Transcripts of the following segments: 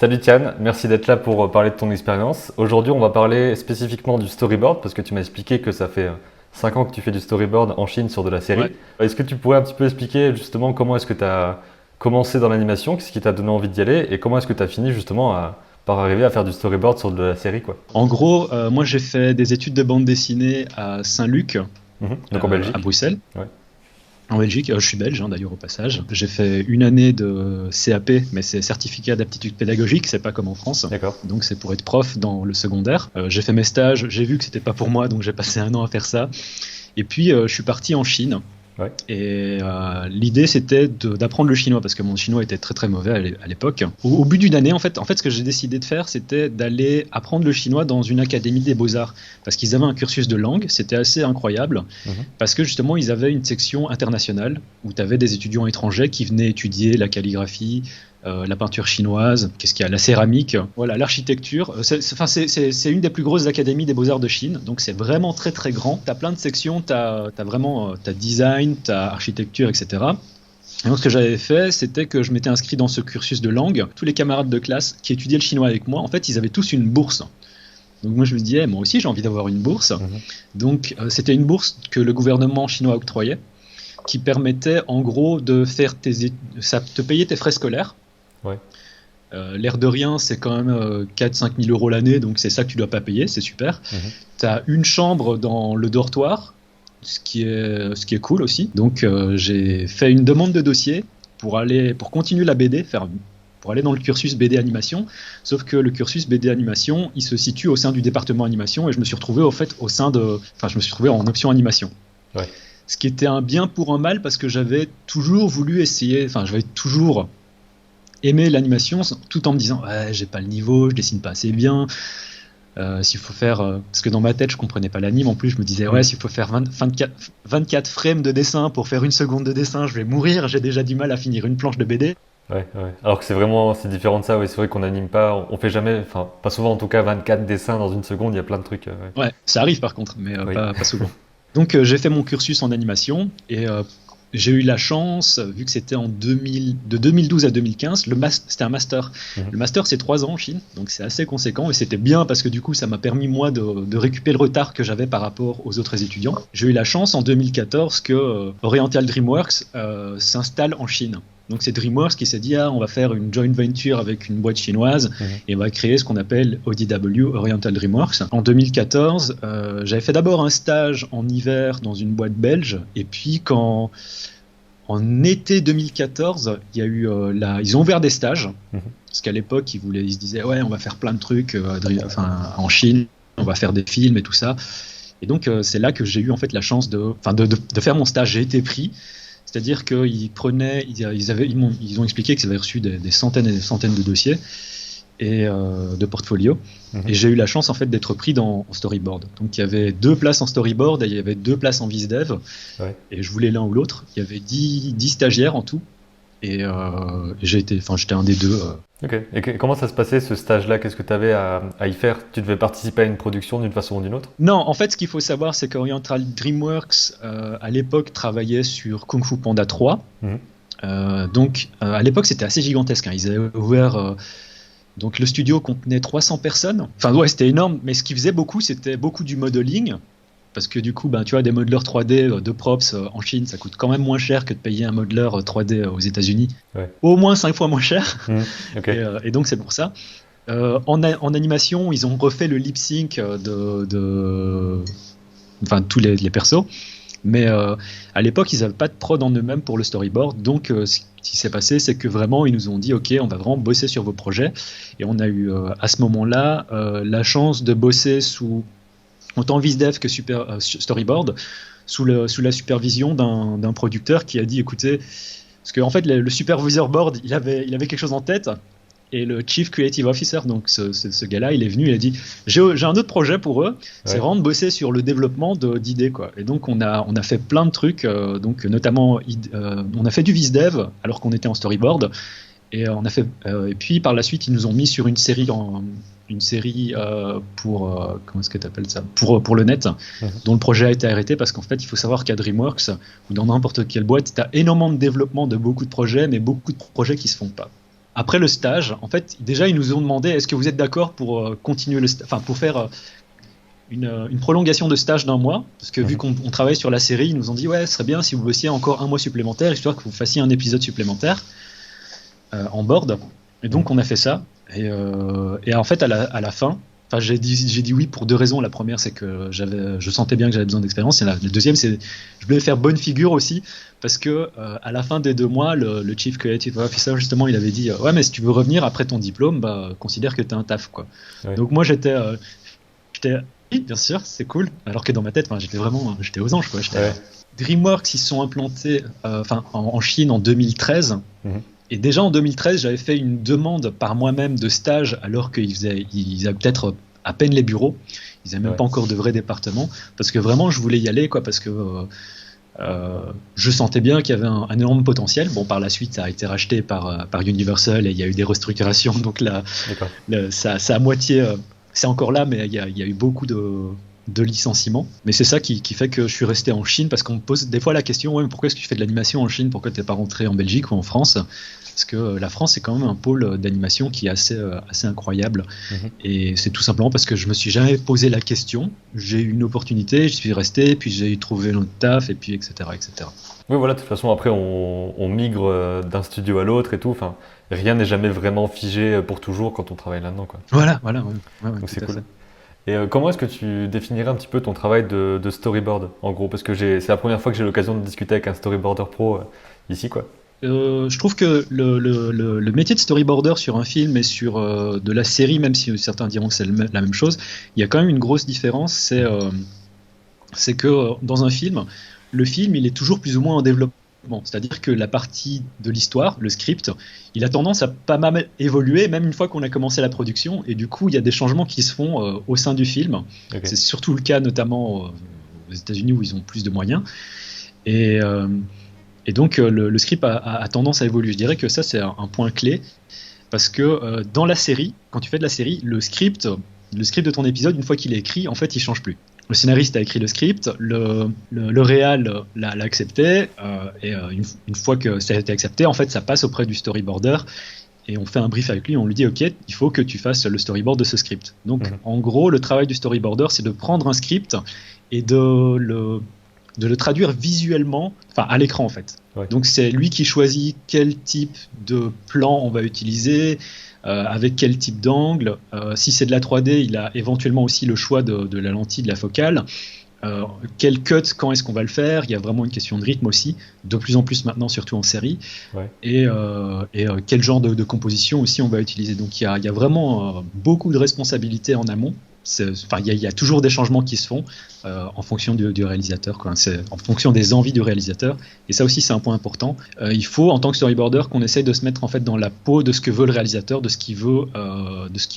Salut Tian, merci d'être là pour parler de ton expérience. Aujourd'hui, on va parler spécifiquement du storyboard parce que tu m'as expliqué que ça fait 5 ans que tu fais du storyboard en Chine sur de la série. Ouais. Est-ce que tu pourrais un petit peu expliquer justement comment est-ce que tu as commencé dans l'animation, qu'est-ce qui t'a donné envie d'y aller et comment est-ce que tu as fini justement par arriver à faire du storyboard sur de la série quoi. En gros, moi j'ai fait des études de bande dessinée à Saint-Luc, Donc en à Belgique. Bruxelles, Ouais. en Belgique. Je suis belge d'ailleurs au passage. J'ai fait une année de CAP, mais c'est certificat d'aptitude pédagogique, c'est pas comme en France. D'accord. Donc c'est pour être prof dans le secondaire. J'ai fait mes stages, j'ai vu que c'était pas pour moi, donc j'ai passé un an à faire ça. Et puis je suis parti en Chine. Ouais. Et l'idée c'était d'apprendre le chinois parce que mon chinois était très très mauvais à l'époque. Au bout d'une année, en fait, ce que j'ai décidé de faire, c'était d'aller apprendre le chinois dans une académie des beaux-arts parce qu'ils avaient un cursus de langue, c'était assez incroyable Mhm. parce que justement ils avaient une section internationale où tu avais des étudiants étrangers qui venaient étudier la calligraphie, la peinture chinoise, qu'est-ce qu'il y a, la céramique, voilà, l'architecture. C'est une des plus grosses académies des beaux-arts de Chine, donc c'est vraiment très très grand. Tu as plein de sections, tu as vraiment t'as design, tu as architecture, etc. Et donc ce que j'avais fait, c'était que je m'étais inscrit dans ce cursus de langue. Tous les camarades de classe qui étudiaient le chinois avec moi, en fait, ils avaient tous une bourse. Donc moi je me disais, moi aussi j'ai envie d'avoir une bourse. Mhm. Donc c'était une bourse que le gouvernement chinois octroyait, qui permettait en gros de faire ça te payer tes frais scolaires. Ouais. L'air de rien, c'est quand même 4-5 000 euros l'année, donc c'est ça que tu dois pas payer, c'est super. Mhm. Tu as une chambre dans le dortoir, ce qui est cool aussi. Donc j'ai fait une demande de dossier pour continuer la BD, pour aller dans le cursus BD animation. Sauf que le cursus BD animation, il se situe au sein du département animation et je me suis retrouvé je me suis retrouvé en option animation. Ouais. Ce qui était un bien pour un mal parce que j'avais toujours voulu essayer, j'avais toujours aimé l'animation tout en me disant ouais, j'ai pas le niveau, je dessine pas assez bien. S'il faut faire, parce que dans ma tête je comprenais pas l'anime, en plus je me disais ouais, s'il faut faire 24 frames de dessin pour faire une seconde de dessin, je vais mourir, j'ai déjà du mal à finir une planche de BD. Ouais, ouais. Alors que c'est différent de ça, oui, c'est vrai qu'on n'anime pas, on fait jamais, enfin pas souvent en tout cas 24 dessins dans une seconde, il y a plein de trucs. Ouais. Ouais, ça arrive par contre, mais Oui. pas souvent. Donc j'ai fait mon cursus en animation et j'ai eu la chance, vu que c'était de 2012 à 2015, c'était un master. Mhm. Le master, c'est 3 ans en Chine, donc c'est assez conséquent et c'était bien parce que du coup, ça m'a permis moi de récupérer le retard que j'avais par rapport aux autres étudiants. J'ai eu la chance en 2014 que Oriental Dreamworks s'installe en Chine. Donc c'est DreamWorks qui s'est dit on va faire une joint venture avec une boîte chinoise et on va créer ce qu'on appelle ODW, Oriental Dreamworks. En 2014, j'avais fait d'abord un stage en hiver dans une boîte belge et puis en été 2014, il y a eu ils ont ouvert des stages parce qu'à l'époque ils se disaient ouais, on va faire plein de trucs en Chine, on va faire des films et tout ça. Et donc c'est là que j'ai eu en fait la chance de faire mon stage. J'ai été pris. C'est-à-dire qu'ils ont expliqué qu'ils avaient reçu des centaines et des centaines de dossiers et de portfolios. Mhm. Et j'ai eu la chance en fait d'être pris en storyboard. Donc il y avait 2 places en storyboard et il y avait 2 places en VizDev. Ouais. Et je voulais l'un ou l'autre. Il y avait 10 stagiaires en tout. Et j'étais un des deux. Ok. Et comment ça se passait ce stage-là? Qu'est-ce que tu avais à y faire? Tu devais participer à une production d'une façon ou d'une autre? Non, en fait, ce qu'il faut savoir, c'est qu'Oriental Dreamworks, à l'époque, travaillait sur Kung Fu Panda 3. Mhm. Donc, à l'époque, c'était assez gigantesque. Hein. Ils avaient ouvert. Donc, le studio contenait 300 personnes. Enfin, ouais, c'était énorme. Mais ce qu'ils faisaient beaucoup, c'était beaucoup du modeling. Parce que du coup, tu vois, des modeleurs 3D de props en Chine, ça coûte quand même moins cher que de payer un modeleur 3D aux États-Unis. Ouais. Au moins 5 fois moins cher. Mhm. Ok. Et donc, c'est pour ça. En animation, ils ont refait le lip sync tous les persos. Mais à l'époque, ils n'avaient pas de prod en eux-mêmes pour le storyboard. Donc, ce qui s'est passé, c'est que vraiment, ils nous ont dit ok, on va vraiment bosser sur vos projets. Et on a eu à ce moment-là la chance de bosser sous autant VizDev que storyboard, sous la supervision d'un producteur qui a dit écoutez, parce qu'en fait, le supervisor board, il avait quelque chose en tête. Et le Chief Creative Officer, donc ce gars-là, il est venu, il a dit j'ai un autre projet pour eux, c'est vraiment de bosser sur le développement d'idées, quoi. Et donc on a fait plein de trucs, donc notamment on a fait du VizDev alors qu'on était en storyboard, et et puis par la suite ils nous ont mis sur une série pour comment est-ce que tu appelles ça, pour le net, dont le projet a été arrêté parce qu'en fait il faut savoir qu'à DreamWorks ou dans n'importe quelle boîte, tu as énormément de développement de beaucoup de projets, mais beaucoup de projets qui se font pas. après le stage, en fait, déjà, ils nous ont demandé est-ce que vous êtes d'accord pour continuer pour faire une prolongation de stage d'1 mois, parce que vu qu'on travaille sur la série, ils nous ont dit ouais, ce serait bien si vous bossiez encore 1 mois supplémentaire, histoire que vous fassiez un épisode supplémentaire en board. Et donc on a fait ça. Et en fait, à la fin, j'ai dit oui pour 2 raisons. La première, c'est que je sentais bien que j'avais besoin d'expérience. Et la deuxième, c'est je voulais faire bonne figure aussi, parce que à la fin des 2 mois, le Chief Creative Officer, justement, il avait dit ouais, mais si tu veux revenir après ton diplôme, considère que t'as un taf, quoi. Ouais. Donc moi, j'étais oui, bien sûr, c'est cool. Alors que dans ma tête, j'étais aux anges, quoi. Ouais. DreamWorks, ils se sont implantés en Chine en 2013. Et déjà en 2013, j'avais fait une demande par moi-même de stage, alors qu'ils avaient peut-être à peine les bureaux. Ils n'avaient même pas encore de vrai département. Parce que vraiment, je voulais y aller, quoi, parce que je sentais bien qu'il y avait un énorme potentiel. Bon, par la suite, ça a été racheté par Universal et il y a eu des restructurations. Donc là, ça à moitié... c'est encore là, mais il y a eu beaucoup de licenciements. Mais c'est ça qui fait que je suis resté en Chine, parce qu'on me pose des fois la question ouais, mais pourquoi est-ce que tu fais de l'animation en Chine, pourquoi tu n'es pas rentré en Belgique ou en France? Parce que la France, c'est quand même un pôle d'animation qui est assez incroyable. Et c'est tout simplement parce que je me suis jamais posé la question. J'ai eu une opportunité, je suis resté, puis j'ai trouvé notre taf, et puis etc. Oui, voilà, de toute façon, après, on migre d'un studio à l'autre et tout. Enfin, rien n'est jamais vraiment figé pour toujours quand on travaille là-dedans, quoi. Voilà. Ouais, donc c'est cool. Et comment est-ce que tu définirais un petit peu ton travail de storyboard, en gros? Parce que c'est la première fois que j'ai l'occasion de discuter avec un storyboarder pro ici, quoi. Je trouve que le métier de storyboarder sur un film et sur de la série, même si certains diront que c'est la même chose, il y a quand même une grosse différence. C'est que dans un film, le film, il est toujours plus ou moins en développement. C'est-à-dire que la partie de l'histoire, le script, il a tendance à pas mal évoluer, même une fois qu'on a commencé la production. Et du coup, il y a des changements qui se font au sein du film. Okay. C'est surtout le cas notamment aux États-Unis, où ils ont plus de moyens. Et donc, le script a tendance à évoluer. Je dirais que ça, c'est un point clé. Parce que dans la série, quand tu fais de la série, le script de ton épisode, une fois qu'il est écrit, en fait, il change plus. Le scénariste a écrit le script, le réal l'a accepté, et une fois que ça a été accepté, en fait, ça passe auprès du storyboarder, et on fait un brief avec lui, on lui dit ok, il faut que tu fasses le storyboard de ce script. Donc, en gros, le travail du storyboarder, c'est de prendre un script et de le traduire visuellement, à l'écran en fait. Ouais. Donc c'est lui qui choisit quel type de plan on va utiliser, avec quel type d'angle. Si c'est de la 3D, il a éventuellement aussi le choix de la lentille, de la focale. Quel cut, quand est-ce qu'on va le faire? Il y a vraiment une question de rythme aussi, de plus en plus maintenant, surtout en série. Ouais. Et quel genre de composition aussi on va utiliser. Donc il y a vraiment beaucoup de responsabilités en amont. Il y a toujours des changements qui se font en fonction du réalisateur, quoi. C'est en fonction des envies du réalisateur, et ça aussi c'est un point important. Il faut, en tant que storyboarder, qu'on essaye de se mettre en fait dans la peau de ce que veut le réalisateur, de ce qu'il veut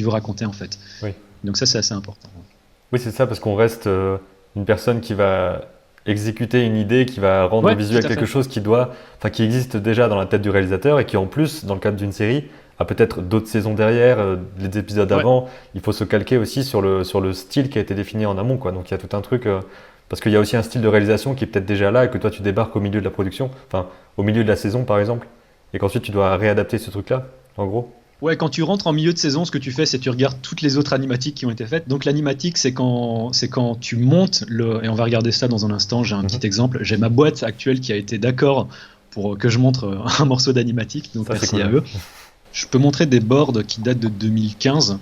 raconter en fait. Oui. Donc ça c'est assez important. Oui, c'est ça, parce qu'on reste une personne qui va exécuter une idée, qui va rendre visuel quelque chose qui existe déjà dans la tête du réalisateur, et qui en plus, dans le cadre d'une série, a peut-être d'autres saisons derrière, les épisodes avant. Il faut se calquer aussi sur le style qui a été défini en amont, quoi. Donc il y a tout un truc, parce qu'il y a aussi un style de réalisation qui est peut-être déjà là, et que toi tu débarques au milieu de la production, au milieu de la saison par exemple, et qu'ensuite tu dois réadapter ce truc-là, en gros. Ouais, quand tu rentres en milieu de saison, ce que tu fais, c'est que tu regardes toutes les autres animatiques qui ont été faites. Donc l'animatique, c'est quand tu montes et on va regarder ça dans un instant. J'ai un petit exemple. J'ai ma boîte actuelle qui a été d'accord pour que je montre un morceau d'animatique. Donc ça, merci à eux. Je peux montrer des boards qui datent de 2015.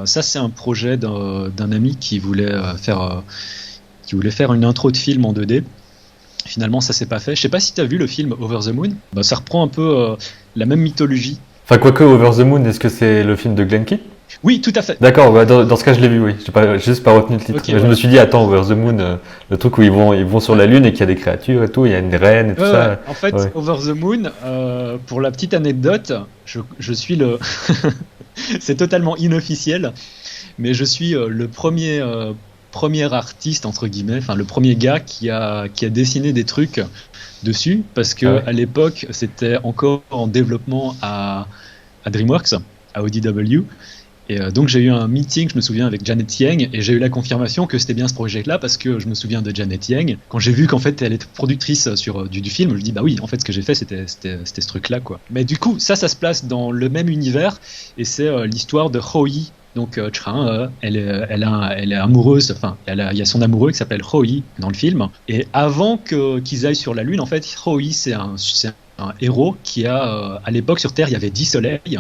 Ça, c'est un projet d'un ami qui voulait faire une intro de film en 2D. Finalement, ça s'est pas fait. Je sais pas si tu as vu le film Over the Moon. Ça reprend un peu la même mythologie. Enfin, quoique Over the Moon, est-ce que c'est le film de Glen Keane? Oui, tout à fait. D'accord, dans ce cas, je l'ai vu, oui. J'ai juste pas retenu le titre. Okay, je me suis dit, attends, Over the Moon, le truc où ils vont sur la Lune et qu'il y a des créatures et tout, il y a une reine et tout ça. En fait, Over the Moon, pour la petite anecdote, je suis le... c'est totalement inofficiel, mais je suis le premier artiste, entre guillemets, le premier gars qui a dessiné des trucs dessus, parce que à l'époque, c'était encore en développement à DreamWorks, à ODW. Et donc j'ai eu un meeting, je me souviens, avec Janet Yang, et j'ai eu la confirmation que c'était bien ce projet-là, parce que je me souviens de Janet Yang. Quand j'ai vu qu'en fait elle était productrice du film, je me dis bah oui, en fait ce que j'ai fait c'était ce truc-là, quoi. Mais du coup, ça se place dans le même univers, et c'est l'histoire de Hoi. Donc Chra, elle est amoureuse, enfin il y a son amoureux qui s'appelle Hoi dans le film. Et avant qu'ils aillent sur la Lune, en fait, Hoi c'est un héros qui a, à l'époque sur Terre, il y avait 10 soleils.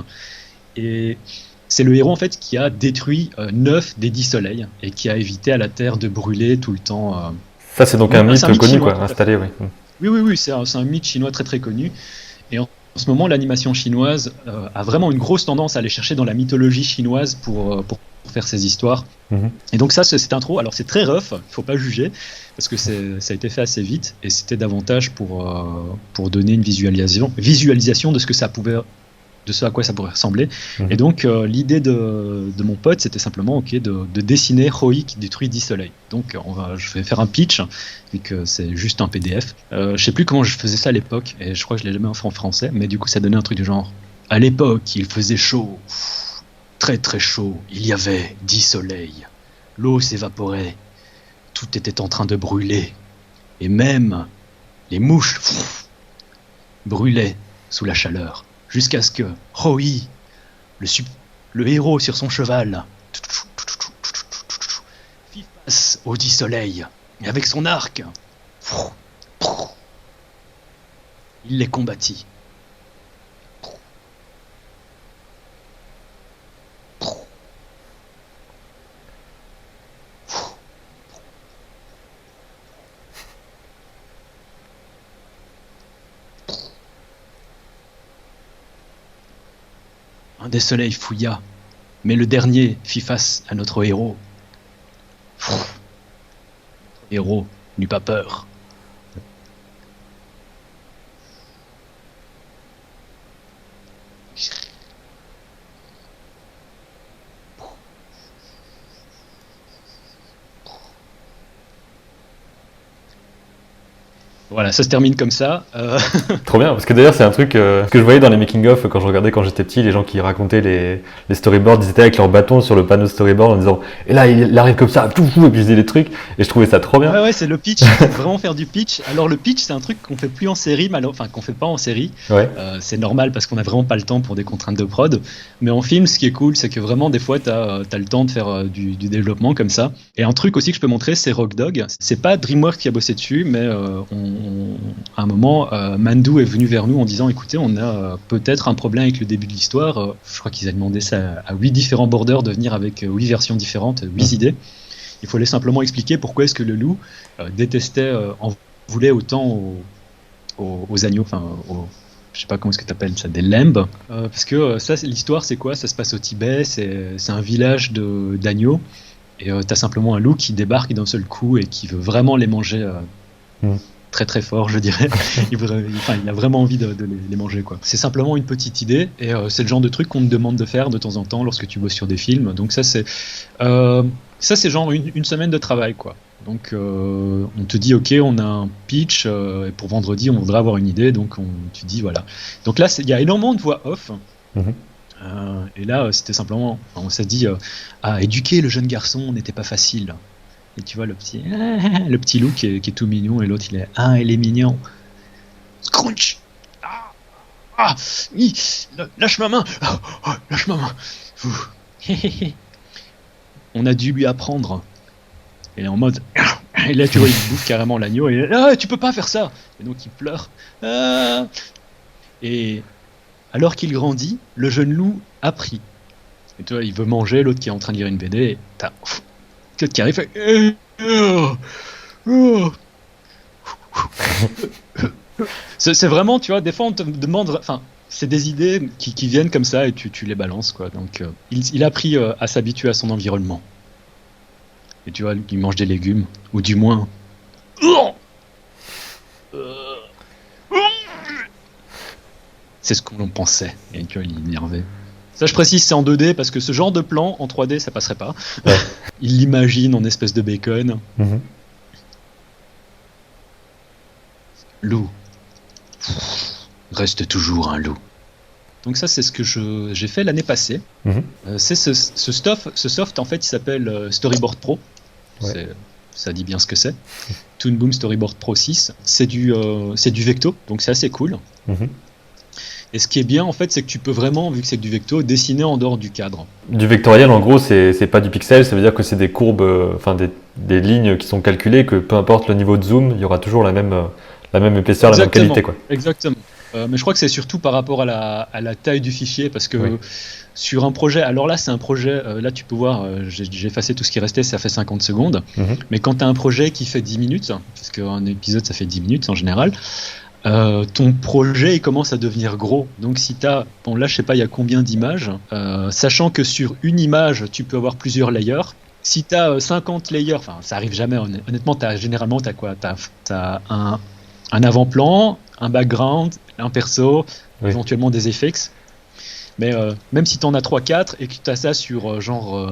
Et c'est le héros en fait qui a détruit 9 des 10 soleils et qui a évité à la Terre de brûler tout le temps. Ça, c'est donc un mythe connu, chinois, quoi, installé, oui. Oui, c'est un mythe chinois très très connu. Et en ce moment, l'animation chinoise a vraiment une grosse tendance à aller chercher dans la mythologie chinoise pour faire ses histoires. Et donc ça, cette intro, alors c'est très rough, il faut pas juger, parce que ça a été fait assez vite, et c'était davantage pour donner une visualisation de ce que ça pouvait, de ce à quoi ça pourrait ressembler. Et donc l'idée de mon pote, c'était simplement de dessiner Hoi qui détruit 10 soleils. Donc je vais faire un pitch, vu que c'est juste un PDF. Je sais plus comment je faisais ça à l'époque, et je crois que je l'ai jamais fait en français, mais du coup ça donnait un truc du genre: à l'époque, il faisait chaud, très très chaud, il y avait 10 soleils. L'eau s'évaporait, tout était en train de brûler, et même les mouches brûlaient sous la chaleur. Jusqu'à ce que Hoi, le héros sur son cheval, fit face aux 10 soleils, et avec son arc, il les combattit. Un des soleils fouilla, mais le dernier fit face à notre héros. Notre héros n'eut pas peur. Voilà, ça se termine comme ça. Trop bien, parce que d'ailleurs c'est un truc que je voyais dans les making-of quand je regardais quand j'étais petit, les gens qui racontaient les storyboards, ils étaient avec leur bâton sur le panneau storyboard en disant « Et là il arrive comme ça, tout, et puis ils faisaient des trucs », et je trouvais ça trop bien. Ouais, c'est le pitch, il faut vraiment faire du pitch. Alors le pitch, c'est un truc qu'on fait plus en série, enfin qu'on fait pas en série. Ouais. C'est normal parce qu'on a vraiment pas le temps pour des contraintes de prod. Mais en film, ce qui est cool, c'est que vraiment des fois t'as le temps de faire du développement comme ça. Et un truc aussi que je peux montrer, c'est Rock Dog. C'est pas DreamWorks qui a bossé dessus, mais à un moment, Mandu est venu vers nous en disant: écoutez, on a peut-être un problème avec le début de l'histoire. Je crois qu'ils avaient demandé ça à 8 différents borders de venir avec 8 versions différentes, 8 idées. Il fallait simplement expliquer pourquoi est-ce que le loup en voulait autant aux agneaux, enfin je sais pas comment est-ce que tu appelles ça, des lambs, parce que ça, l'histoire c'est quoi? Ça se passe au Tibet, c'est un village d'agneaux, et t'as simplement un loup qui débarque d'un seul coup et qui veut vraiment les manger très très fort, je dirais. Il a vraiment envie de les manger, quoi. C'est simplement une petite idée, et c'est le genre de truc qu'on te demande de faire de temps en temps lorsque tu bosses sur des films. Donc ça c'est genre une semaine de travail, quoi. Donc on te dit ok, on a un pitch, et pour vendredi on voudrait avoir une idée, donc tu dis voilà. Donc là il y a énormément de voix off. Et là c'était simplement, on s'est dit éduquer le jeune garçon n'était pas facile. Et tu vois le petit loup qui est tout mignon, et l'autre il est mignon. Scrunch. Lâche ma main. Lâche ma main. On a dû lui apprendre. Et en mode, et là tu vois il bouffe carrément l'agneau, et tu peux pas faire ça. Et donc il pleure. Et alors qu'il grandit, le jeune loup a pris. Et tu vois, il veut manger, l'autre qui est en train de lire une BD, et t'as l'autre qui arrive, fait c'est vraiment, tu vois, des fois on te demande, enfin c'est des idées qui viennent comme ça, et tu les balances, quoi. Donc il a appris à s'habituer à son environnement. Et tu vois, il mange des légumes, ou du moins c'est ce qu'on pensait. Et tu vois, il est énervé. Ça, je précise, c'est en 2D, parce que ce genre de plan, en 3D, ça passerait pas. Ouais. Il l'imagine en espèce de bacon. Loup. Reste toujours un loup. Donc ça, c'est ce que j'ai fait l'année passée. C'est ce soft, en fait, il s'appelle Storyboard Pro. Ouais. Ça dit bien ce que c'est. Toon Boom Storyboard Pro 6. C'est du Vecto, donc c'est assez cool. Et ce qui est bien, en fait, c'est que tu peux vraiment, vu que c'est du Vecto, dessiner en dehors du cadre. Du vectoriel, en gros, c'est pas du pixel, ça veut dire que c'est des courbes, des lignes qui sont calculées, que peu importe le niveau de zoom, il y aura toujours la même épaisseur, la même qualité, quoi. Exactement. Mais je crois que c'est surtout par rapport à la taille du fichier, parce que sur un projet, alors là c'est un projet, là tu peux voir, j'ai effacé tout ce qui restait, ça fait 50 secondes, mais quand tu as un projet qui fait 10 minutes, parce qu'un épisode ça fait 10 minutes en général, ton projet il commence à devenir gros. Donc si tu as, bon là je sais pas il y a combien d'images, sachant que sur une image tu peux avoir plusieurs layers. Si tu as 50 layers, enfin ça arrive jamais, honnêtement, généralement tu as quoi? Tu as un avant-plan, un background, un perso, éventuellement des effects. Mais même si tu en as 3-4 et que tu as ça sur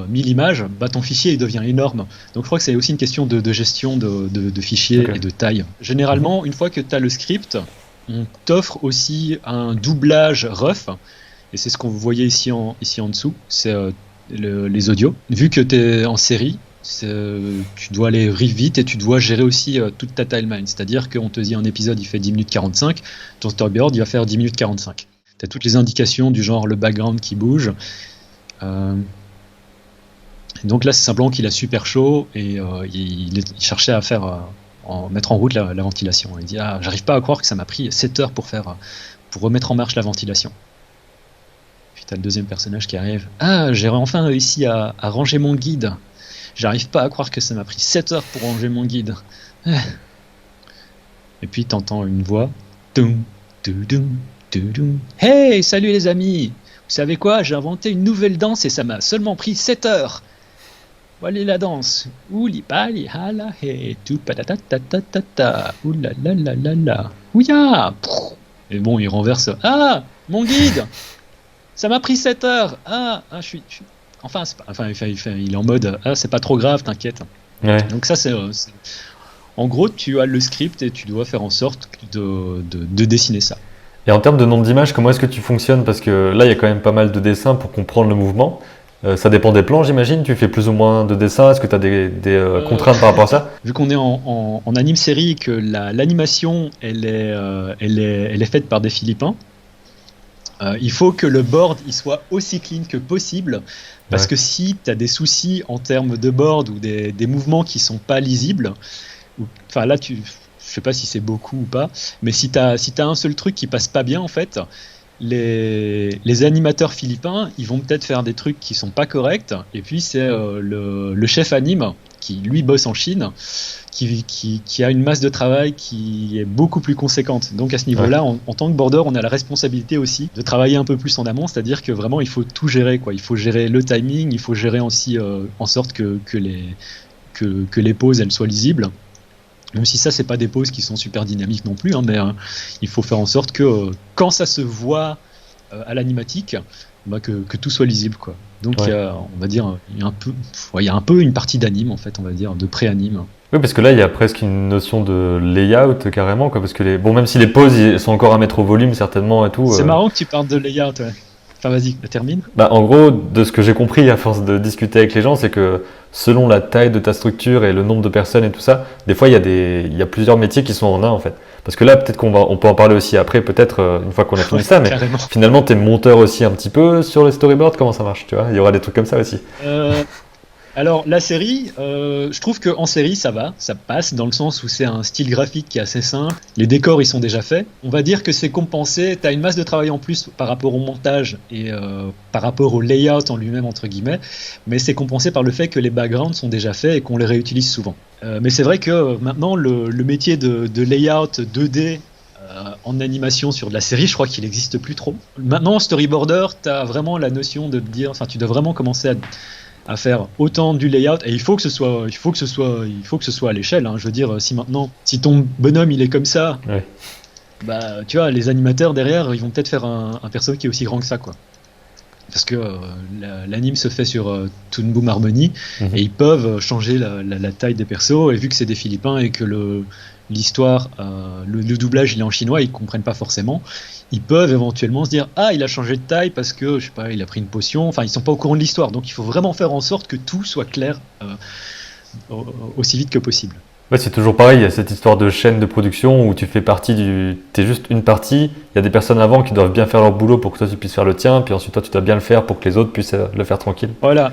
1000 images, bah, ton fichier il devient énorme. Donc je crois que c'est aussi une question de gestion de fichiers et de taille. Généralement, une fois que tu as le script, on t'offre aussi un doublage rough. Et c'est ce qu'on voyait ici en dessous, c'est les audios. Vu que tu es en série, tu dois aller vite et tu dois gérer aussi toute ta timeline. C'est-à-dire qu'on te dit un épisode il fait 10 minutes 45, ton storyboard il va faire 10 minutes 45. Tu as toutes les indications du genre le background qui bouge. Donc là c'est simplement qu'il a super chaud et il cherchait à mettre en route la ventilation. Il dit j'arrive pas à croire que ça m'a pris 7 heures pour remettre en marche la ventilation. Puis tu as le deuxième personnage qui arrive. J'ai enfin réussi à ranger mon guide. J'arrive pas à croire que ça m'a pris 7 heures pour ranger mon guide. Et puis t'entends une voix. Hey, salut les amis! Vous savez quoi? J'ai inventé une nouvelle danse et ça m'a seulement pris 7 heures. Voilà la danse. Ouli pali hala he tu patatatatata. Oula la la la la. Ouya! Et bon, il renverse. Mon guide! Ça m'a pris 7 heures. Je suis. Enfin, il est en mode c'est pas trop grave, t'inquiète. Ouais. Donc ça c'est en gros tu as le script et tu dois faire en sorte de dessiner ça. Et en termes de nombre d'images, comment est-ce que tu fonctionnes? Parce que là, il y a quand même pas mal de dessins pour comprendre le mouvement. Ça dépend des plans, j'imagine. Tu fais plus ou moins de dessins. Est-ce que tu as des contraintes par rapport à ça? Vu qu'on est en anime série et que l'animation elle est faite par des Philippins, il faut que le board il soit aussi clean que possible. Parce que si tu as des soucis en termes de board ou des mouvements qui sont pas lisibles, enfin là je sais pas si c'est beaucoup ou pas, mais si t'as un seul truc qui passe pas bien en fait, les animateurs philippins ils vont peut-être faire des trucs qui sont pas corrects, et puis c'est le chef anime qui lui bosse en Chine qui a une masse de travail qui est beaucoup plus conséquente. Donc à ce niveau-là, en tant que border, on a la responsabilité aussi de travailler un peu plus en amont, c'est-à-dire que vraiment il faut tout gérer, quoi. Il faut gérer le timing, il faut gérer aussi en sorte que les pauses elles soient lisibles. Même si ça, c'est pas des pauses qui sont super dynamiques non plus, hein, mais il faut faire en sorte que quand ça se voit à l'animatique, que tout soit lisible, quoi. Donc on va dire il y a un peu une partie d'anime en fait, on va dire de pré-anime. Oui, parce que là, il y a presque une notion de layout carrément, quoi, parce que même si les pauses sont encore à mettre au volume certainement et tout. C'est marrant que tu parles de layout. Ouais. Enfin, vas-y, termine. En gros, de ce que j'ai compris à force de discuter avec les gens, c'est que selon la taille de ta structure et le nombre de personnes et tout ça, des fois, il y a plusieurs métiers qui sont en un, en fait. Parce que là, peut-être on peut en parler aussi après, peut-être une fois qu'on a fini ça, mais carrément. Finalement, t'es monteur aussi un petit peu sur les storyboards, comment ça marche, tu vois? Il y aura des trucs comme ça aussi. Alors la série, je trouve qu'en série ça passe dans le sens où c'est un style graphique qui est assez simple, les décors ils sont déjà faits, on va dire que c'est compensé, t'as une masse de travail en plus par rapport au montage et par rapport au layout en lui-même entre guillemets, mais c'est compensé par le fait que les backgrounds sont déjà faits et qu'on les réutilise souvent. Mais c'est vrai que maintenant le métier de layout 2D en animation sur de la série, je crois qu'il n'existe plus trop. Maintenant, storyboarder, t'as vraiment la notion de te dire, enfin tu dois vraiment commencer à faire autant du layout, et il faut que ce soit à l'échelle, hein. Je veux dire, si ton bonhomme il est comme ça, tu vois, les animateurs derrière ils vont peut-être faire un perso qui est aussi grand que ça, quoi. Parce que l'anime se fait sur Toon Boom Harmony, et ils peuvent changer la taille des persos, et vu que c'est des Philippins et que l'histoire, le doublage il est en chinois, ils comprennent pas forcément. Ils peuvent éventuellement se dire il a changé de taille parce que je sais pas, il a pris une potion. Enfin, ils sont pas au courant de l'histoire, donc il faut vraiment faire en sorte que tout soit clair aussi vite que possible. Ouais, c'est toujours pareil, il y a cette histoire de chaîne de production où tu fais t'es juste une partie, il y a des personnes avant qui doivent bien faire leur boulot pour que toi tu puisses faire le tien, puis ensuite toi tu dois bien le faire pour que les autres puissent le faire tranquille. Voilà.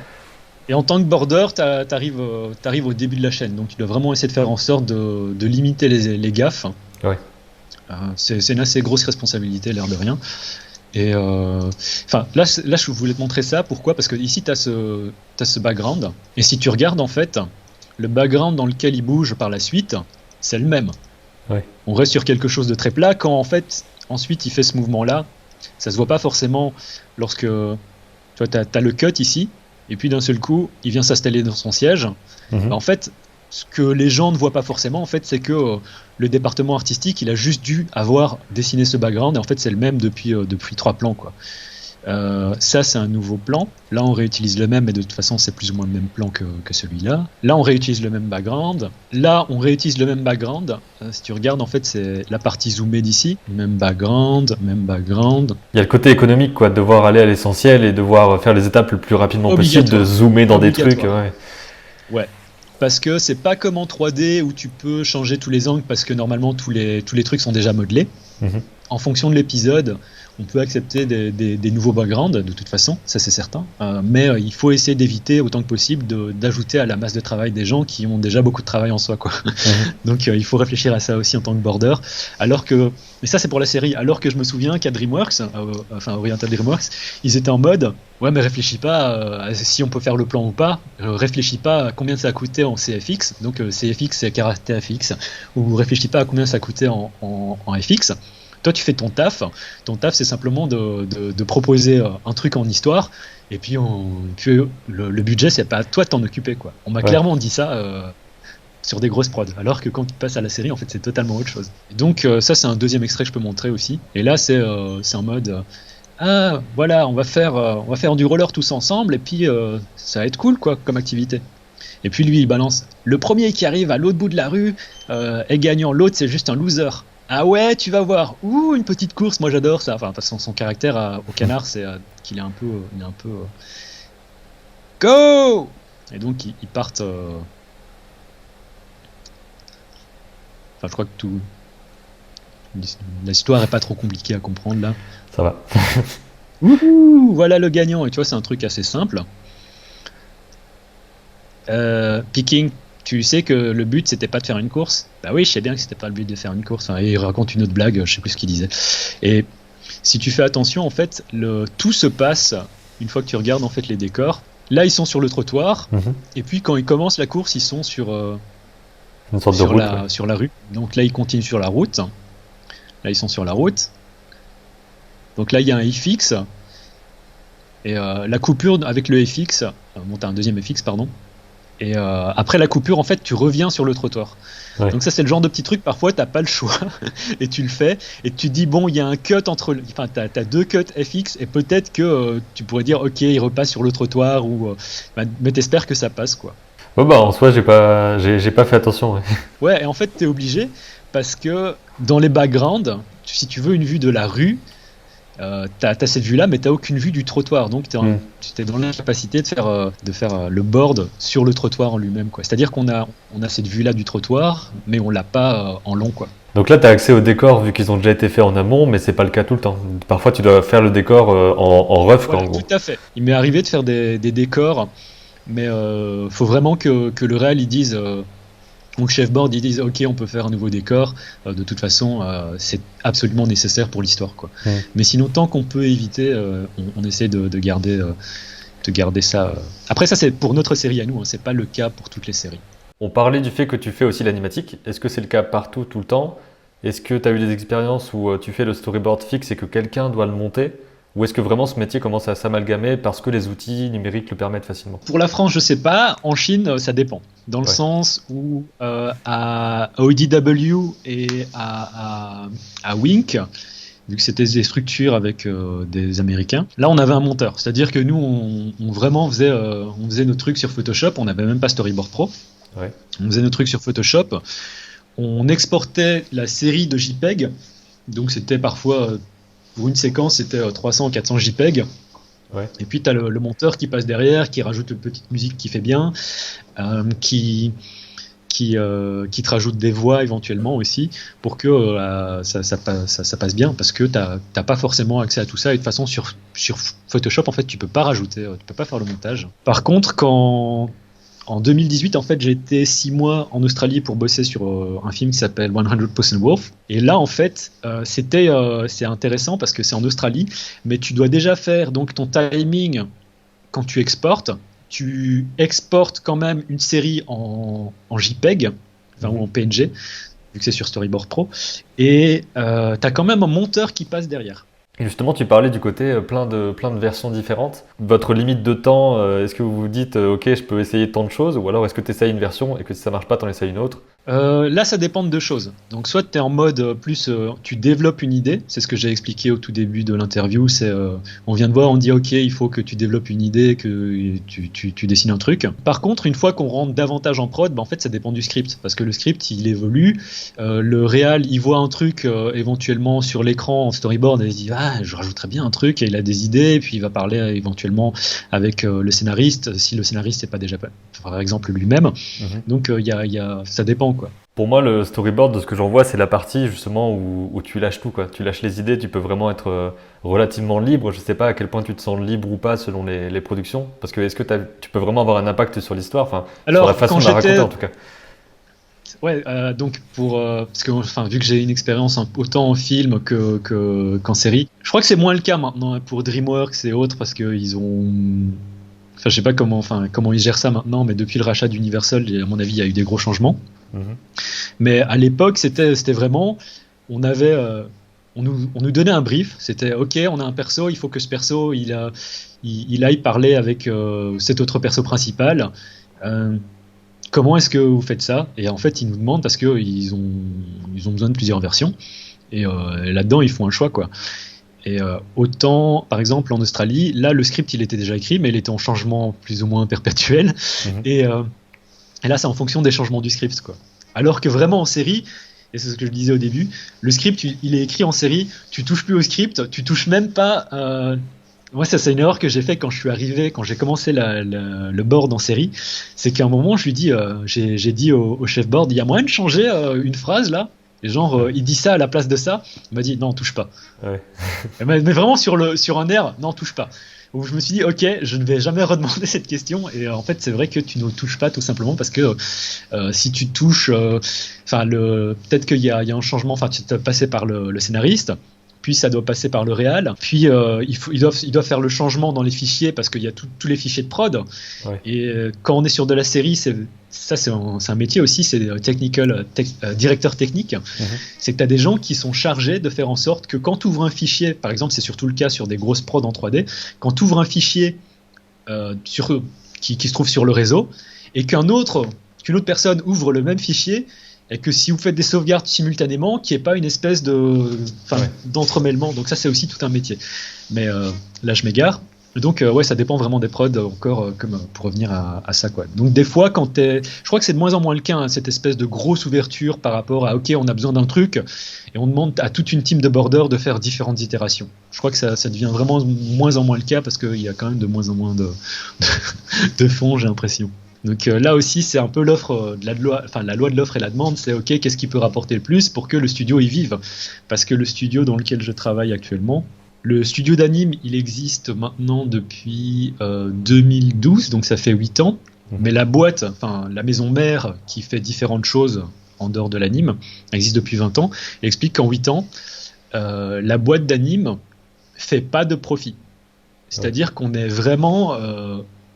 Et en tant que border, t'arrives au début de la chaîne, donc tu dois vraiment essayer de faire en sorte de limiter les gaffes. Ouais. C'est une assez grosse responsabilité, l'air de rien. Et là, je voulais te montrer ça. Pourquoi ? Parce que ici, t'as ce background. Et si tu regardes, en fait, le background dans lequel il bouge par la suite, c'est le même. Ouais. On reste sur quelque chose de très plat. Quand, en fait, ensuite, il fait ce mouvement-là, ça se voit pas forcément lorsque... Tu vois, t'as le cut ici, et puis d'un seul coup, il vient s'installer dans son siège. Mhm. En fait, ce que les gens ne voient pas forcément, en fait, c'est que le département artistique, il a juste dû avoir dessiné ce background, et en fait, c'est le même depuis 3 plans, quoi. Ça, c'est un nouveau plan. Là, on réutilise le même, mais de toute façon, c'est plus ou moins le même plan que celui-là. Là, on réutilise le même background. Là, on réutilise le même background. Si tu regardes, en fait, c'est la partie zoomée d'ici. Même background, même background. Il y a le côté économique, quoi, de devoir aller à l'essentiel et devoir faire les étapes le plus rapidement possible, de zoomer dans des trucs. Ouais. Parce que c'est pas comme en 3D où tu peux changer tous les angles parce que normalement tous les trucs sont déjà modelés. Mhm. En fonction de l'épisode, on peut accepter des nouveaux backgrounds de toute façon, ça c'est certain. Mais il faut essayer d'éviter autant que possible d'ajouter à la masse de travail des gens qui ont déjà beaucoup de travail en soi, quoi. Mhm. Donc il faut réfléchir à ça aussi en tant que border. Mais ça c'est pour la série. Alors que je me souviens qu'à DreamWorks, Oriental DreamWorks, ils étaient en mode ouais mais réfléchis pas à si on peut faire le plan ou pas. Réfléchis pas à combien ça a coûté en CFX. Donc CFX c'est caractère FX. Ou réfléchis pas à combien ça a coûté en FX. Toi, tu fais ton taf. Ton taf, c'est simplement de proposer un truc en histoire. Et puis, le budget, c'est pas à toi de t'en occuper, quoi. On m'a clairement dit ça sur des grosses prods. Alors que quand tu passes à la série, en fait, c'est totalement autre chose. Et donc, ça, c'est un deuxième extrait que je peux montrer aussi. Et là, c'est en mode voilà, on va faire du roller tous ensemble. Et puis, ça va être cool, quoi, comme activité. Et puis, lui, il balance. Le premier qui arrive à l'autre bout de la rue est gagnant. L'autre, c'est juste un loser. Ah ouais, tu vas voir. Ouh, une petite course, moi j'adore ça. Enfin, son caractère au canard, c'est qu'il est un peu, go. Et donc ils partent. Enfin, je crois que tout. L'histoire est pas trop compliquée à comprendre là. Ça va. Ouh, voilà le gagnant. Et tu vois, c'est un truc assez simple. Picking. Tu sais que le but c'était pas de faire une course. Bah oui, je sais bien que c'était pas le but de faire une course. Et il raconte une autre blague, je sais plus ce qu'il disait. Et si tu fais attention, en fait, tout se passe une fois que tu regardes en fait les décors. Là, ils sont sur le trottoir. Mm-hmm. Et puis quand ils commencent la course, ils sont sur une sorte de route, sur la rue. Donc là, ils continuent sur la route. Là, ils sont sur la route. Donc là, il y a un FX. Et la coupure avec le FX, t'as un deuxième FX, pardon. Et après la coupure, en fait, tu reviens sur le trottoir. Ouais. Donc ça, c'est le genre de petit truc, parfois, t'as pas le choix, et tu le fais, et tu te dis, bon, il y a un cut entre... Enfin, t'as 2 cuts FX, et peut-être que tu pourrais dire, ok, il repasse sur le trottoir, mais t'espères que ça passe, quoi. Ouais, bah, en soi, j'ai pas fait attention. Ouais, et en fait, t'es obligé, parce que dans les backgrounds, si tu veux une vue de la rue, t'as cette vue-là, mais t'as aucune vue du trottoir, donc t'es dans l'incapacité de faire le board sur le trottoir en lui-même, quoi. C'est-à-dire qu'on a cette vue-là du trottoir, mais on l'a pas en long, quoi. Donc là, t'as accès au décor vu qu'ils ont déjà été faits en amont, mais c'est pas le cas tout le temps. Parfois, tu dois faire le décor en rough, voilà, quoi, en gros. Tout à fait. Il m'est arrivé de faire des décors, mais faut vraiment que le réal il dise. Donc chefboard, ils disent ok, on peut faire un nouveau décor. De toute façon, c'est absolument nécessaire pour l'histoire, quoi. Mais sinon, tant qu'on peut éviter, on essaie de garder ça. Après, ça c'est pour notre série à nous, hein, c'est pas le cas pour toutes les séries. On parlait du fait que tu fais aussi l'animatique. Est-ce que c'est le cas partout, tout le temps ? Est-ce que tu as eu des expériences où tu fais le storyboard fixe et que quelqu'un doit le monter ? Ou est-ce que vraiment ce métier commence à s'amalgamer parce que les outils numériques le permettent facilement ? Pour la France, je sais pas. En Chine, ça dépend. Dans le sens où à ODW et à Wink, vu que c'était des structures avec des Américains, là on avait un monteur. C'est-à-dire que nous, on vraiment faisait nos trucs sur Photoshop. On n'avait même pas Storyboard Pro. Ouais. On faisait nos trucs sur Photoshop. on exportait la série de JPEG, donc c'était parfois, pour une séquence, c'était 300 ou 400 JPEG. Ouais. Et puis tu as le monteur qui passe derrière, qui rajoute une petite musique qui fait bien, qui te rajoute des voix éventuellement aussi, pour que ça passe bien, parce que t'as pas forcément accès à tout ça. Et de toute façon, sur Photoshop, en fait, tu peux pas rajouter, tu peux pas faire le montage. Par contre, en 2018, en fait, j'ai été 6 mois en Australie pour bosser sur un film qui s'appelle 100% Wolf. Et là, en fait, c'est intéressant parce que c'est en Australie, mais tu dois déjà faire donc ton timing quand tu exportes. Tu exportes quand même une série en JPEG, ou en PNG, vu que c'est sur Storyboard Pro, et tu as quand même un monteur qui passe derrière. Et justement, tu parlais du côté plein de versions différentes. Votre limite de temps, est-ce que vous vous dites ok, je peux essayer tant de choses, ou alors est-ce que tu essayes une version et que si ça marche pas, tu en essayes une autre? Là, ça dépend de deux choses. Donc, soit tu es en mode plus, tu développes une idée, c'est ce que j'ai expliqué au tout début de l'interview. On vient de voir, on dit ok, il faut que tu développes une idée, que tu dessines un truc. Par contre, une fois qu'on rentre davantage en prod, en fait, ça dépend du script, parce que le script, il évolue. Le réal, il voit un truc éventuellement sur l'écran en storyboard et il se dit je rajouterais bien un truc, et il a des idées, et puis il va parler éventuellement avec le scénariste, si le scénariste n'est pas déjà, par exemple, lui-même. Donc, ça dépend. Quoi. Pour moi, le storyboard, de ce que j'en vois, c'est la partie justement où tu lâches tout, quoi. Tu lâches les idées, tu peux vraiment être relativement libre. Je sais pas à quel point tu te sens libre ou pas selon les productions, parce que est-ce que tu peux vraiment avoir un impact sur l'histoire, sur la façon de la raconter en tout cas. Ouais, donc parce que vu que j'ai une expérience autant en film qu'en série, je crois que c'est moins le cas maintenant pour DreamWorks et autres, parce que ils ont. Enfin, je sais pas comment ils gèrent ça maintenant, mais depuis le rachat d'Universal, à mon avis, il y a eu des gros changements. Mais à l'époque, c'était vraiment, on nous donnait un brief. C'était ok, on a un perso, il faut que ce perso il aille parler avec cet autre perso principal. Comment est-ce que vous faites ça? Et en fait, ils nous demandent parce que ils ont besoin de plusieurs versions. Et là-dedans, ils font un choix, quoi. Et autant, par exemple, en Australie, là, le script, il était déjà écrit, mais il était en changement plus ou moins perpétuel. Et là, c'est en fonction des changements du script, quoi. Alors que vraiment en série, et c'est ce que je disais au début, le script, il est écrit en série, tu touches plus au script, tu touches même pas. Moi, ça, c'est une erreur que j'ai fait quand je suis arrivé, quand j'ai commencé le board en série. C'est qu'à un moment, je lui dis, j'ai dit au chef board, il y a moyen de changer une phrase là? Et genre, il dit ça à la place de ça. Il m'a dit, non, touche pas. Ouais. mais vraiment sur un air, non, touche pas. Où je me suis dit, ok, je ne vais jamais redemander cette question. Et en fait, c'est vrai que tu ne touches pas tout simplement parce que si tu touches, peut-être qu'il y a un changement, tu dois passer par le scénariste, puis ça doit passer par le réal, puis ils doivent faire le changement dans les fichiers parce qu'il y a tous les fichiers de prod. Ouais. Et quand on est sur de la série, c'est un métier aussi, c'est directeur technique. C'est que tu as des gens qui sont chargés de faire en sorte que quand tu ouvres un fichier, par exemple, c'est surtout le cas sur des grosses prods en 3D, quand tu ouvres un fichier qui se trouve sur le réseau, et qu'une autre personne ouvre le même fichier, et que si vous faites des sauvegardes simultanément, qu'il n'y ait pas une espèce d'entremêlement. Donc ça, c'est aussi tout un métier. Mais là, je m'égare. Donc ça dépend vraiment des prods encore, comme pour revenir à ça, quoi. Donc des fois, je crois que c'est de moins en moins le cas, hein, cette espèce de grosse ouverture par rapport à ok, on a besoin d'un truc et on demande à toute une team de border de faire différentes itérations. Je crois que ça devient vraiment de moins en moins le cas parce qu'il y a quand même de moins en moins de fonds, j'ai l'impression. Donc là aussi, c'est un peu l'offre de la loi de l'offre et la demande. C'est ok, qu'est-ce qui peut rapporter le plus pour que le studio y vive? Parce que le studio dans lequel je travaille actuellement, le studio d'anime, il existe maintenant depuis 2012, donc ça fait 8 ans. Mais la boîte, la maison mère qui fait différentes choses en dehors de l'anime, existe depuis 20 ans. Elle explique qu'en 8 ans, la boîte d'anime fait pas de profit. C'est-à-dire qu'on est vraiment...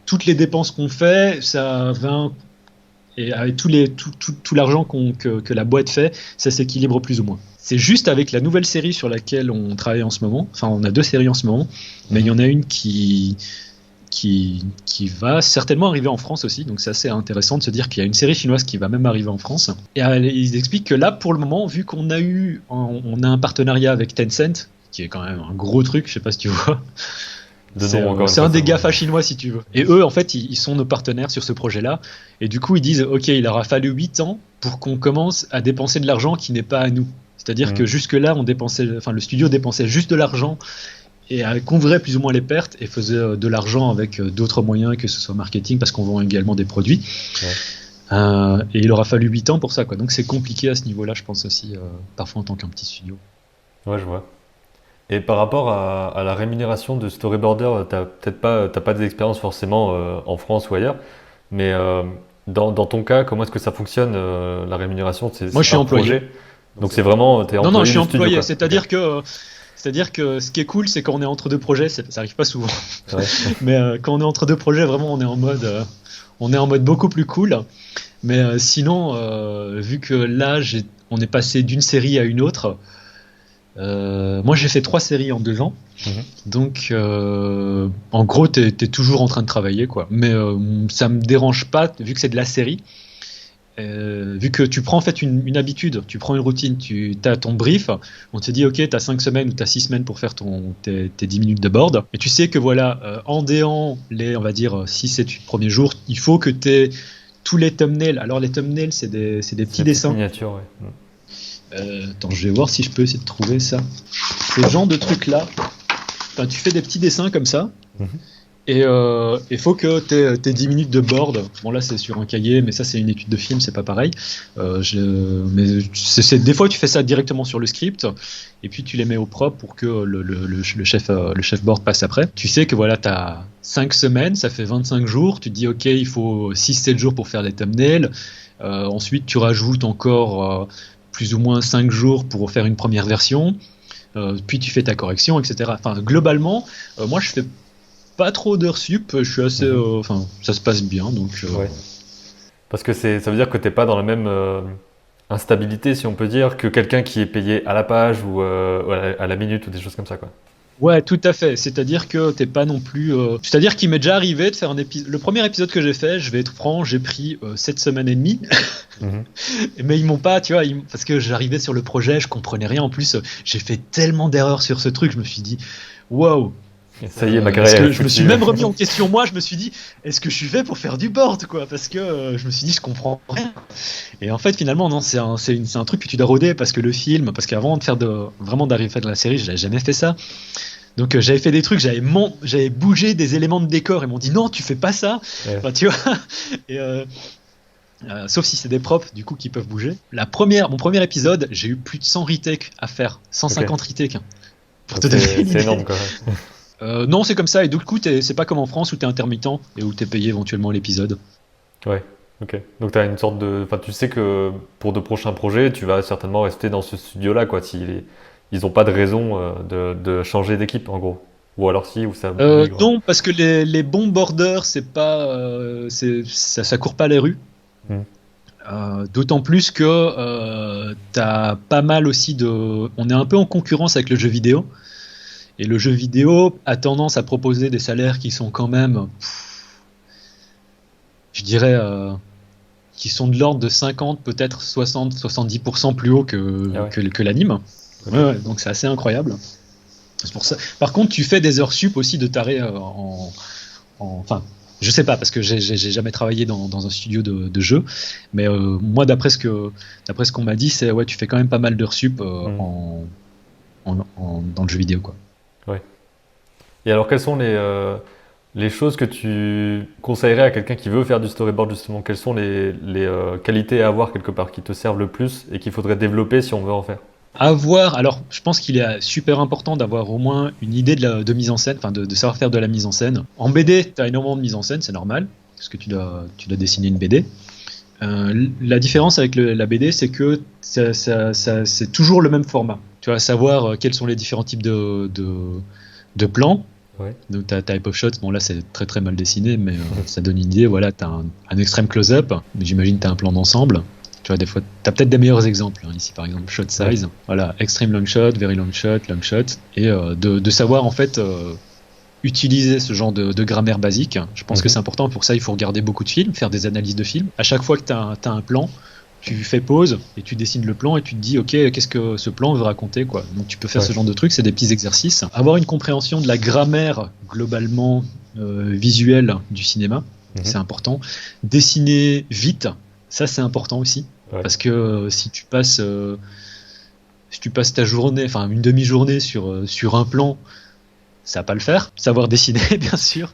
toutes les dépenses qu'on fait, ça va... Et avec tout l'argent que la boîte fait, ça s'équilibre plus ou moins. C'est juste avec la nouvelle série sur laquelle on travaille en ce moment. Enfin, on a 2 séries en ce moment, mais il y en a une qui va certainement arriver en France aussi. Donc c'est assez intéressant de se dire qu'il y a une série chinoise qui va même arriver en France. Et ils expliquent que là, pour le moment, vu qu'on a un partenariat avec Tencent, qui est quand même un gros truc, je sais pas si tu vois. C'est un des GAFA chinois, si tu veux. Et eux, en fait, ils sont nos partenaires sur ce projet-là. Et du coup, ils disent, OK, il aura fallu 8 ans pour qu'on commence à dépenser de l'argent qui n'est pas à nous. C'est-à-dire que jusque-là, le studio dépensait juste de l'argent et couvrait plus ou moins les pertes et faisait de l'argent avec d'autres moyens, que ce soit marketing, parce qu'on vend également des produits. Ouais. Et il aura fallu 8 ans pour ça, quoi. Donc c'est compliqué à ce niveau-là, je pense aussi, parfois en tant qu'un petit studio. Ouais, je vois. Et par rapport à la rémunération de storyboarder, t'as pas des expériences forcément en France ou ailleurs, mais dans ton cas, comment est-ce que ça fonctionne la rémunération? Moi, je suis employé. Projet. Donc c'est vraiment, t'es employé. Non, je suis employé. Studio, c'est-à-dire que ce qui est cool, c'est quand on est entre deux projets, ça arrive pas souvent. Ouais. Mais quand on est entre deux projets, vraiment, on est en mode beaucoup plus cool. Mais sinon, vu que là, on est passé d'une série à une autre. Moi, j'ai fait 3 séries en 2 ans. Donc, en gros, t'es toujours en train de travailler, quoi. Mais ça me dérange pas, vu que c'est de la série. Vu que tu prends en fait une habitude, tu prends une routine, tu as ton brief, on te dit ok, tu as 5 semaines ou tu as 6 semaines pour faire tes 10 minutes de board, et tu sais que voilà, en déant on va dire 6-7 premiers jours, il faut que tu aies tous les thumbnails. Alors les thumbnails, c'est des petits dessins. Miniatures, ouais. Attends, je vais voir si je peux essayer de trouver ça. Ce genre de truc là, enfin, tu fais des petits dessins comme ça. Et il faut que t'aies 10 minutes de board. Bon, là, c'est sur un cahier, mais ça, c'est une étude de film, c'est pas pareil. Mais des fois, tu fais ça directement sur le script, et puis tu les mets au propre pour que le chef board passe après. Tu sais que voilà, t'as 5 semaines, ça fait 25 jours. Tu te dis, OK, il faut 6-7 jours pour faire les thumbnails. Ensuite, tu rajoutes encore plus ou moins 5 jours pour faire une première version. Puis tu fais ta correction, etc. Enfin, globalement, moi, je fais pas trop d'heures sup, je suis assez, ça se passe bien, donc. Ouais. Parce que ça veut dire que t'es pas dans la même instabilité, si on peut dire, que quelqu'un qui est payé à la page ou à la minute ou des choses comme ça, quoi. Ouais, tout à fait. C'est-à-dire que t'es pas non plus. C'est-à-dire qu'il m'est déjà arrivé de faire un épisode. Le premier épisode que j'ai fait, je vais être franc, j'ai pris 7 semaines et demie. Mais ils m'ont pas, tu vois, parce que j'arrivais sur le projet, je comprenais rien. En plus, j'ai fait tellement d'erreurs sur ce truc, je me suis dit, waouh. Ça y est, ma carrière. Je me suis même remis en question. Moi, je me suis dit, est-ce que je suis fait pour faire du board, quoi? Parce que je me suis dit, je comprends rien. Et en fait, finalement, non, c'est un truc que tu dois roder parce que le film, parce qu'avant de faire d'arriver à faire de la série, j'avais jamais fait ça. Donc j'avais fait des trucs, j'avais bougé des éléments de décor. Ils m'ont dit non, tu fais pas ça. Ouais. Enfin, tu vois. Et sauf si c'est des props du coup qui peuvent bouger. Mon premier épisode, j'ai eu plus de 100 retakes à faire, 150 retakes. Hein, pour te donner une idée. C'est énorme, quoi. Non, c'est comme ça, et du coup, c'est pas comme en France où t'es intermittent et où t'es payé éventuellement l'épisode. Ouais, ok. Donc t'as une sorte de. Enfin, tu sais que pour de prochains projets, tu vas certainement rester dans ce studio-là, quoi. Ils ont pas de raison de changer d'équipe, en gros. Ou alors si, ou ça. Non, parce que les bons borders, c'est pas. Ça court pas les rues. D'autant plus que t'as pas mal aussi de. On est un peu en concurrence avec le jeu vidéo. Et le jeu vidéo a tendance à proposer des salaires qui sont quand même, je dirais, qui sont de l'ordre de 50, peut-être 60, 70% plus haut que l'anime. Ouais, donc c'est assez incroyable. C'est pour ça. Par contre, tu fais des heures sup aussi de taré enfin, je sais pas parce que j'ai jamais travaillé dans un studio de jeu, mais moi d'après ce qu'on m'a dit, c'est ouais, tu fais quand même pas mal d'heures sup dans le jeu vidéo, quoi. Ouais. Et alors, quelles sont les choses que tu conseillerais à quelqu'un qui veut faire du storyboard, justement? Quelles sont les qualités à avoir quelque part qui te servent le plus et qu'il faudrait développer si on veut en faire? Alors, je pense qu'il est super important d'avoir au moins une idée de mise en scène, enfin de savoir faire de la mise en scène. En BD, tu as énormément de mise en scène, c'est normal, parce que tu dois dessiner une BD. La différence avec la BD, c'est que c'est toujours le même format. Tu vas savoir quels sont les différents types de plans. Ouais. Donc tu as type of shot, bon là c'est très très mal dessiné, mais ça donne une idée. Voilà, tu as un extrême close-up, mais j'imagine tu as un plan d'ensemble. Tu vois, des fois, tu as peut-être des meilleurs exemples. Hein. Ici par exemple, shot size. Ouais. Voilà, extreme long shot, very long shot, et de savoir en fait utiliser ce genre de grammaire basique. Je pense que c'est important. Pour ça, il faut regarder beaucoup de films, faire des analyses de films. À chaque fois que tu as un plan, tu fais pause et tu dessines le plan et tu te dis ok, qu'est-ce que ce plan veut raconter, quoi. Donc tu peux faire ce genre de trucs, c'est des petits exercices. Avoir une compréhension de la grammaire globalement visuelle du cinéma, c'est important. Dessiner vite, ça c'est important aussi, parce que si tu passes ta journée, enfin une demi-journée sur un plan, ça va pas le faire. Savoir dessiner, bien sûr.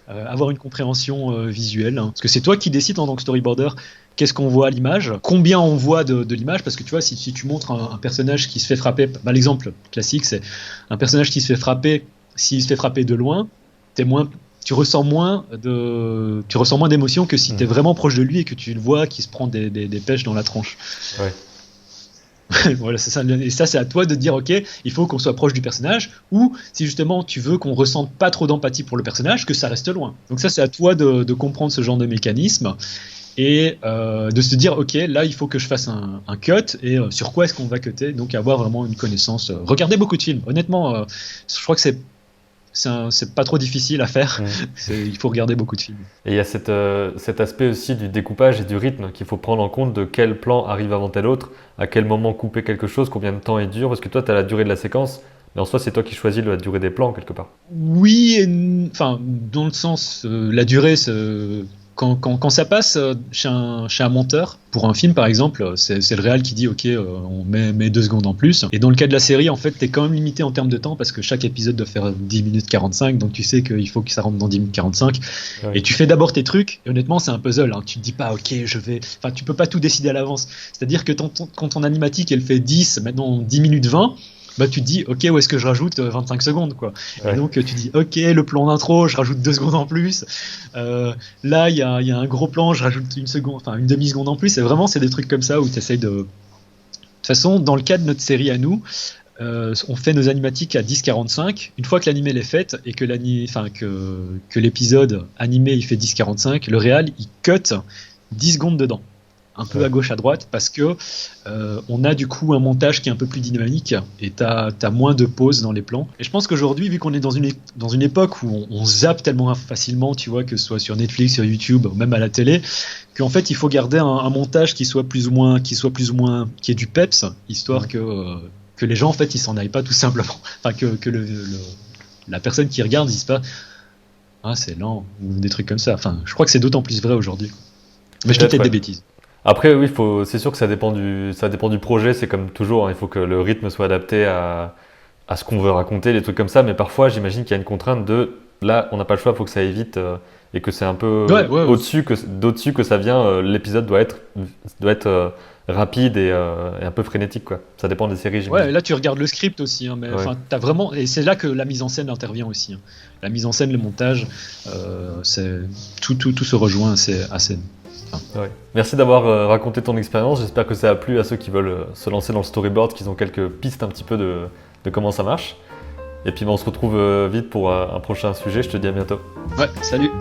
Avoir une compréhension visuelle. Hein. Parce que c'est toi qui décides en tant que storyboarder qu'est-ce qu'on voit à l'image, combien on voit de l'image. Parce que tu vois, si tu montres un personnage qui se fait frapper, l'exemple classique, c'est un personnage qui se fait frapper, s'il se fait frapper de loin, tu ressens moins d'émotion que si tu es vraiment proche de lui et que tu le vois qui se prend des pêches dans la tronche. Voilà, c'est ça. Et ça, c'est à toi de dire, ok, il faut qu'on soit proche du personnage, ou si justement tu veux qu'on ressente pas trop d'empathie pour le personnage, que ça reste loin. Donc ça, c'est à toi de comprendre ce genre de mécanisme et de se dire, ok, là, il faut que je fasse un cut, et sur quoi est-ce qu'on va cutter. Donc avoir vraiment une connaissance. Regardez beaucoup de films. Honnêtement, je crois que c'est pas trop difficile à faire. Il faut regarder beaucoup de films. Et il y a cet aspect aussi du découpage et du rythme qu'il faut prendre en compte, de quel plan arrive avant tel autre, à quel moment couper quelque chose, combien de temps il dure, parce que toi tu as la durée de la séquence, mais en soi c'est toi qui choisis la durée des plans quelque part. Oui, enfin dans le sens, la durée, quand ça passe chez un monteur, pour un film par exemple, c'est le réal qui dit ok, on met 2 secondes en plus. Et dans le cas de la série, en fait, t'es quand même limité en termes de temps parce que chaque épisode doit faire 10 minutes 45, donc tu sais qu'il faut que ça rentre dans 10 minutes 45. Et tu fais d'abord tes trucs, et honnêtement, c'est un puzzle. Hein. Tu te dis pas ok, enfin, tu peux pas tout décider à l'avance. C'est-à-dire que quand ton animatique elle fait 10, maintenant 10 minutes 20, bah tu te dis ok, où est-ce que je rajoute 25 secondes quoi. Et donc tu dis ok, le plan d'intro je rajoute 2 secondes en plus, là il y a un gros plan, je rajoute une demi-seconde en plus. C'est des trucs comme ça où tu essayes de toute façon, dans le cas de notre série à nous, on fait nos animatiques à 10-45. Une fois que l'animé est faite et que l'épisode animé il fait 10-45, le réal il cut 10 secondes dedans, un peu à gauche à droite, parce que on a du coup un montage qui est un peu plus dynamique et t'as moins de pauses dans les plans. Et je pense qu'aujourd'hui, vu qu'on est dans une époque où on zappe tellement facilement, tu vois, que ce soit sur Netflix, sur YouTube, ou même à la télé, qu'en fait il faut garder un montage qui ait du peps, histoire que les gens en fait ils s'en aillent pas tout simplement, enfin que la personne qui regarde dise pas ah c'est lent ou des trucs comme ça. Enfin, je crois que c'est d'autant plus vrai aujourd'hui. Mais je dis peut-être des bêtises. Après, oui, c'est sûr que ça dépend du projet, c'est comme toujours, hein, il faut que le rythme soit adapté à ce qu'on veut raconter, des trucs comme ça, mais parfois j'imagine qu'il y a une contrainte de, là, on n'a pas le choix, il faut que ça aille vite, et que c'est un peu d'au-dessus que ça vient, l'épisode doit être rapide et un peu frénétique, quoi. Ça dépend des séries, j'imagine. Ouais, là tu regardes le script aussi, hein, mais t'as vraiment, et c'est là que la mise en scène intervient aussi. Hein. La mise en scène, le montage, tout se rejoint assez. Merci d'avoir raconté ton expérience. J'espère que ça a plu à ceux qui veulent se lancer dans le storyboard, qu'ils ont quelques pistes un petit peu de comment ça marche. Et puis on se retrouve vite pour un prochain sujet. Je te dis à bientôt. Ouais, salut.